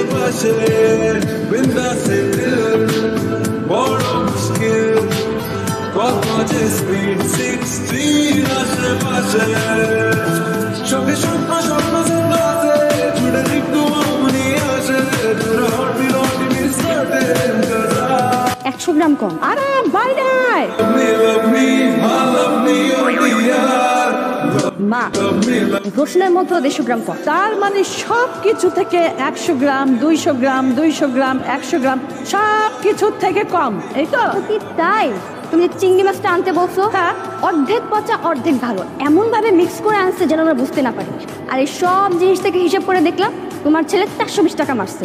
আশেপাশে বিন্দাসে দিল বড় মুশকিল কত যে স্পিড 60 আশেপাশে চোখে স্বপ্ন স্বপ্ন জিন্দাতে জুড়ে একটু মনি আসে তোর হটবিল মিস করতে 100 গ্রাম কম। আরে বাইরে মা রসুনের মধ্যে 150 গ্রাম কম, তার মানে সব কিছু থেকে 100 গ্রাম 200 গ্রাম 200 গ্রাম 100 গ্রাম সব কিছু থেকে কম। এই তো কি তাই? তুমি চিংড়ি মাছটা আনতে বলছো, হ্যাঁ অর্ধেক পচা অর্ধেক ভালো এমন ভাবে মিক্স করে আনছে যেন আমরা বুঝতে না পারি। আর এই সব জিনিস থেকে হিসাব করে দেখলাম তোমার ছেলে 420 টাকা মারছে।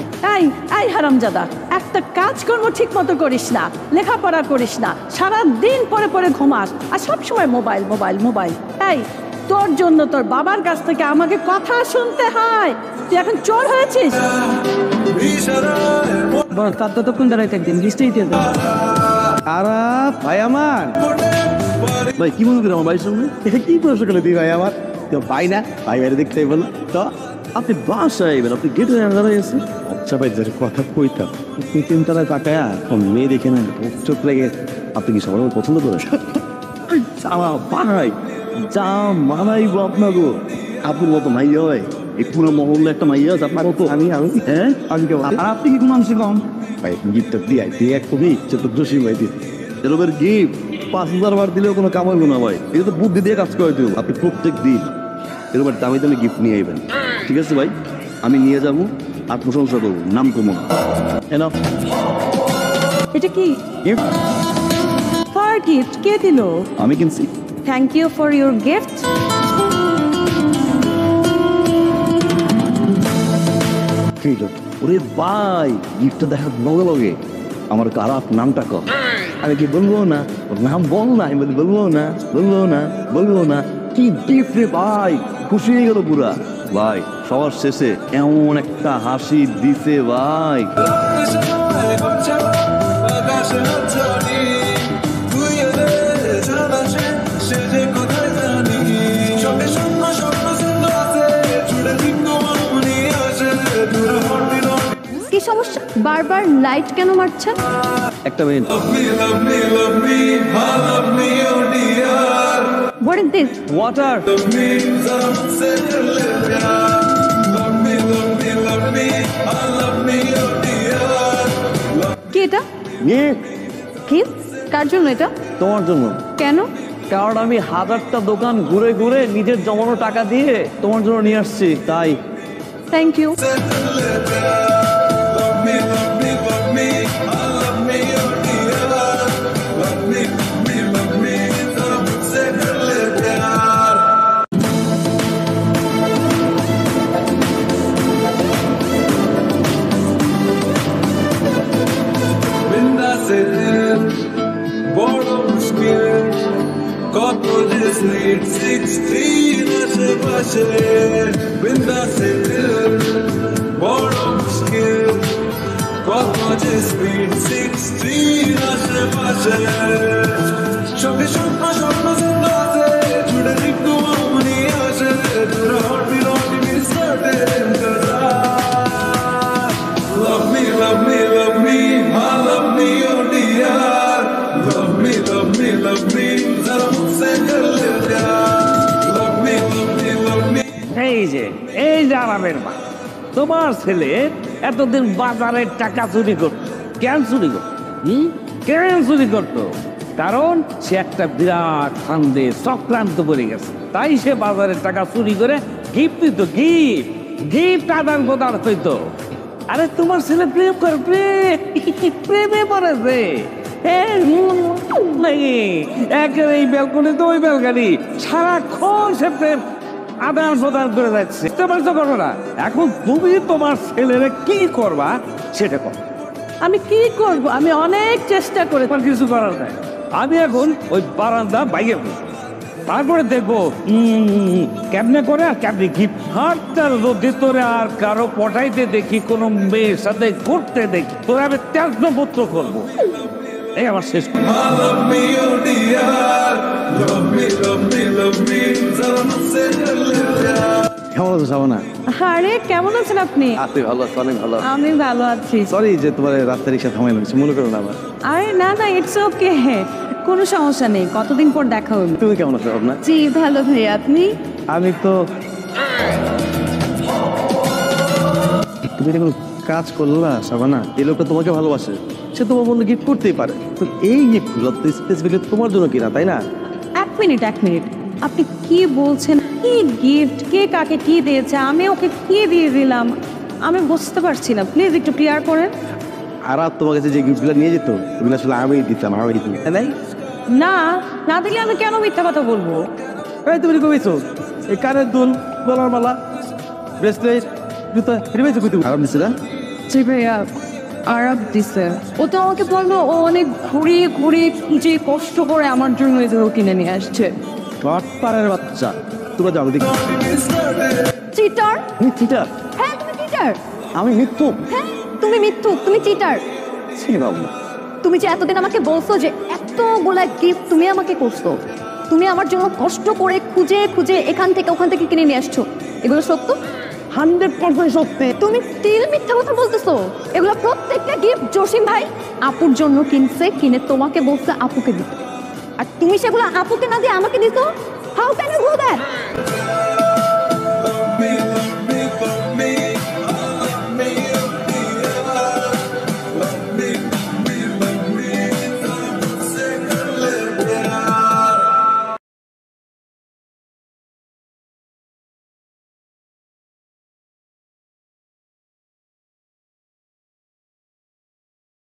এই হারামজাদা, একটা কাজকর্ম ঠিক মতো করিস না, লেখাপড়া করিস না, সারা দিন পরে পরে ঘুমাস আর সব সময় মোবাইল মোবাইল মোবাইল। এই তোর জন্য তোর বাবার কাছ থেকে আমাকে কথা শুনতে হয়, তুই এখন চোর হয়েছিস। তার ততক্ষণ দাঁড়াইতে একদিন বৃষ্টিই দিয়ে দেবে। আরা ভাই আমার ভাই কি মনে করি আমার ভাইয়ের সঙ্গে কি প্রশ্ন করে দিই ভাই আমার তো ভাই না ভাই বাইরে দেখতে বল তো আপনি বাসায় এবেন আপনি গেটে দাঁড়াই আছেন। আচ্ছা ভাই যার কথা কইতাম আপনি তিনতলায় তাকায় মেয়ে দেখে না চোখ লেগে আপনি কি সবার পছন্দ করেন? ভাই যা মানাইব আপনাকে আপনার মতো মাইয়া হয় এই পুরো মহল্লা একটা মাইয়া আছে আপনার মতো। আমি হ্যাঁ আমি কেমন আর আপনি কি মানছি কম ভাই গিফটটা দিয়ে দিয়ে এক কবি চোদ্দ জসিম ভাই দিয়ে এরকমের গিফট 5000 বার দিলেও কোনো কাম হইব না ভাই। এটা তো বুদ্ধি দিয়ে কাজ করে দেবো। আপনি প্রত্যেক দিন এরকম দামি দামি গিফট নিয়ে আইবেন, ঠিক আছে ভাই? আমি নিয়ে যাবো আর প্রশংসা করবো, নাম কমো না। এটা কি গিফট? ফর গিফট কে দিল? আমি কিনছি। Thank you for your gift. ওরে ভাই গিফটটা দেখার লগে লগে আমার খারাপ নামটা কর। আমি কি বলবো না ওর নাম বল না, আমি বলবো না বলবো না বলবো না। কি গিফট রে ভাই, খুশি হয়ে গেল পুরা ভাই। সবার শেষে এমন একটা হাসি দিছে ভাই। কি সমস্যা? বারবার লাইট কেন মারছেন? একটা minute. What is this? Water. কি এটা? কি? কার জন্য এটা? তোমার জন্য। কেন? কারণ আমি 1000টা দোকান ঘুরে ঘুরে নিজের জমানো টাকা দিয়ে তোমার জন্য নিয়ে আসছি তাই। Thank you. বড় মুশকিল কত যে স্পিড 60 আশেপাশে বিন্দাসে দিল বড় মুশকিল কত যে স্পিড 60 আশেপাশে চোখে স্বপ্ন স্বপ্ন জিন্দাতে জুড়ে একটু মনি আসে তোর হটবিল মিস করতে Love me, love me, love me, I love me, oh dear. Love me, love me, love me, zara mujhse kar le pyar. Love me, love me, love me. এই যে আরামের মা, তোমার ছেলে এতদিন বাজারের টাকা চুরি করত। কেন চুরি করত? কেন চুরি করত? কারণ সে একটা বিরাট ফান্দে চক্রান্ত পড়ে গেছে, তাই সে বাজারের টাকা চুরি করে গিফট দিত। গিফট আদান প্রদান হইতো। আরে তোমার ছেলে প্রেম করে, প্রেমে পড়েছে। একের এই ব্যালকনি তো ওই ব্যালকনি, সারাক্ষণ সে প্রেম আদান প্রদান করে যাচ্ছে। বুঝতে পারছো কথাটা? এখন তুমি তোমার ছেলেরে কি করবা সেটা কর। আমি কি করব? আমি অনেক চেষ্টা করে কিছু করার নাই। আমি এখন ওই বারান্দা বাইরে তারপরে দেখবো কেমনে করে আর কেমনে গিফট হারটার ভিতরে আর কারো পটাইতে দেখি, কোনো মেয়ের সাথে ঘুরতে দেখি, তোরা আমি ত্যাজ্যপুত্র করবো। এই আমার শেষ। কেমন আছো শাবানা? আরে কেমন আছেন আপনি? আছি ভালো আছি, অনেক ভালো। আমি ভালো আছি। সরি যে তোমার রাস্তা রিক্সা থামাইলাম, কিছু মনে করো না আবার। আরে না না, ইটস ওকে, কোনো সমস্যা নেই। কতদিন পর দেখা হলো। তুমি কেমন আছো ভাবনা? জি ভালো ভাইয়া, আপনি? আমি তো তুমি কোনো কাজ করলো না শাবানা? এই লোকটা তোমাকে ভালোবাসে, সে তোমার বন্ধু গিফট করতেই পারে, তো এই গিফটগুলো তো স্পেসিফিকলি তোমার জন্য কিনা, তাই না? এক মিনিট, আপনি কি বলছেন? কি গিফট, কে কাকে কি দিয়েছে, আমি ওকে কি দিয়ে দিলাম, আমি বুঝতে পারছি না। প্লিজ একটু ক্লিয়ার করেন। আর তোমার কাছে যে গিফটগুলো নিয়ে যেত ওগুলো আসলে আমি দিতাম, তাই না, না দিলে আমি কেন মিথ্যা কথা বলবো? এই তুমি কইছো এই কানের দুল, গলার মালা, ব্রেসলেট, জুতা রিভাইছো কই তুমি? আরাম দিছে না? জি ভাইয়া, আরাব দিছে। ও তো আমাকে বললো ও অনেক ঘুরিয়ে ঘুরিয়ে খুঁজে কষ্ট করে আমার জন্য এগুলো কিনে নিয়ে আসছে। পাড়ার বাচ্চা, তোমরা যাও দেখি। চিটার? চিটার? হ্যাঁ তুমি চিটার। আমি মিথ্যুক? হ্যাঁ তুমি মিথ্যুক, তুমি চিটার। ছি বাবু, তুমি যে এতদিন আমাকে বলছো যে এতগুলা গিফট তুমি আমাকে করছো, তুমি আমার জন্য কষ্ট করে খুঁজে খুঁজে এখান থেকে ওখান থেকে কিনে নিয়ে আসছো, এগুলো সত্য? 100% সত্যি। তুমি তিল মিথ্যা কথা বলতেছো। এগুলো প্রত্যেকটা গিফট জসিম ভাই আপুর জন্য কিনছে, কিনে তোমাকে বলছে আপুকে দিতে, আর তুমি সেগুলো আপুকে না দিয়ে আমাকে দিছো। How can you do that?